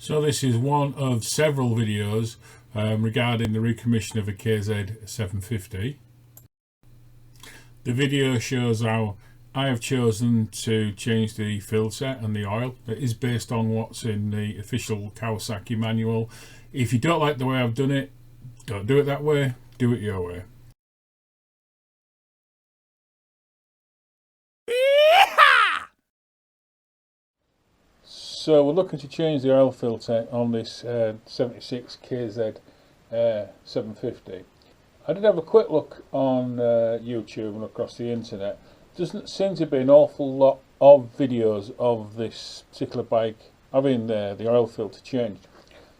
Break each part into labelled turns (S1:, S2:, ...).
S1: So this is one of several videos regarding the recommission of a KZ 750. The video shows how I have chosen to change the filter and the oil. It is based on what's in the official Kawasaki manual. If you don't like the way I've done it, don't do it that way, do it your way. So we're looking to change the oil filter on this 76 KZ 750. I did have a quick look on YouTube and across the internet. Doesn't seem to be an awful lot of videos of this particular bike having the oil filter changed.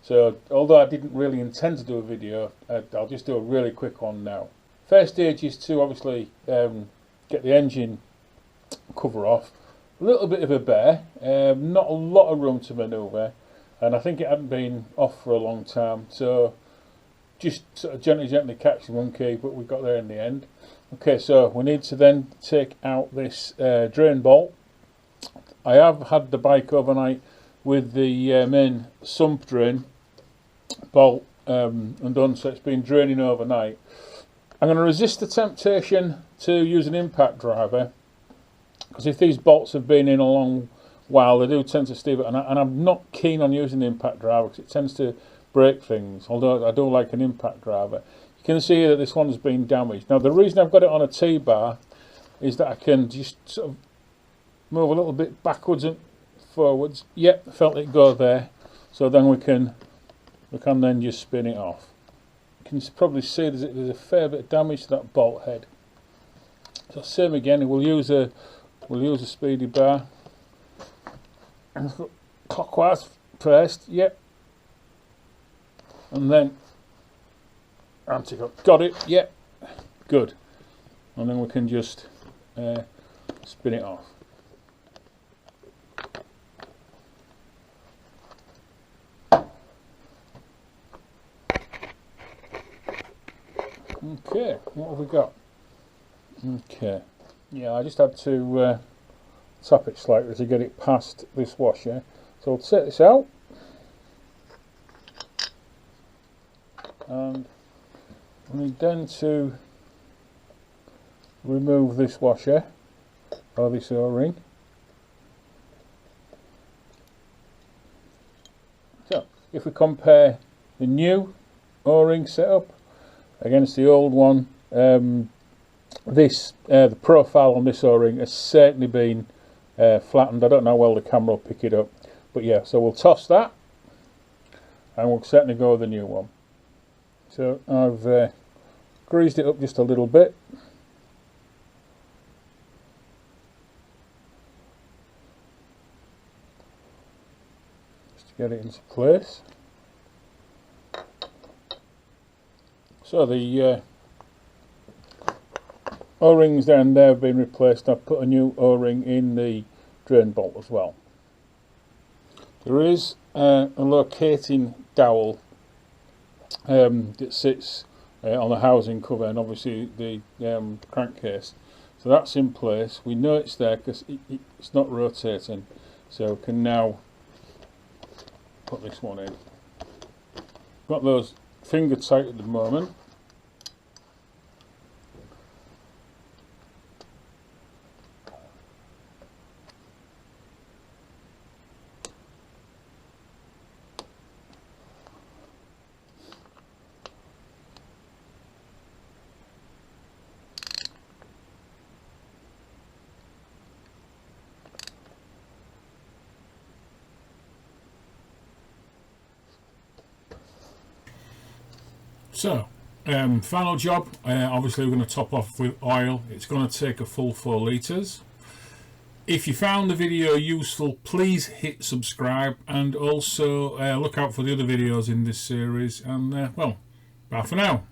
S1: So although I didn't really intend to do a video, I'll just do a really quick one now. First stage is to obviously get the engine cover off. A little bit of a bear, not a lot of room to manoeuvre, and I think it hadn't been off for a long time, so just sort of gently catch the monkey, but we got there in the end. Okay, so we need to then take out this drain bolt. I have had the bike overnight with the main sump drain bolt undone, so it's been draining overnight. I'm going to resist the temptation to use an impact driver, because if these bolts have been in a long while, they do tend to stiff it, and I'm not keen on using the impact driver because it tends to break things, although I do like an impact driver. You can see that this one's been damaged. Now the reason I've got it on a T-bar is that I can just sort of move a little bit backwards and forwards. Yep, felt it go there, so then we can then just spin it off. You can probably see there's a fair bit of damage to that bolt head. So same again, we'll use a speedy bar. And clockwise first, yep. And then anti-hook. Got it, yep. Good. And then we can just spin it off. Okay, what have we got? Okay. Yeah, I just had to tap it slightly to get it past this washer. So I'll take this out, and we need then to remove this washer or this O-ring. So if we compare the new O-ring setup against the old one, the profile on this O-ring has certainly been flattened. I don't know how well the camera will pick it up, but yeah, so we'll toss that and we'll certainly go with the new one. So I've greased it up just a little bit. Just to get it into place. So the O-rings down there have been replaced. I've put a new O-ring in the drain bolt as well. There is a locating dowel that sits on the housing cover and obviously the crankcase. So that's in place. We know it's there because it's not rotating. So we can now put this one in. Got those finger tight at the moment. So, final job, obviously we're going to top off with oil. It's going to take a full 4 litres. If you found the video useful, please hit subscribe, and also look out for the other videos in this series, and well, bye for now.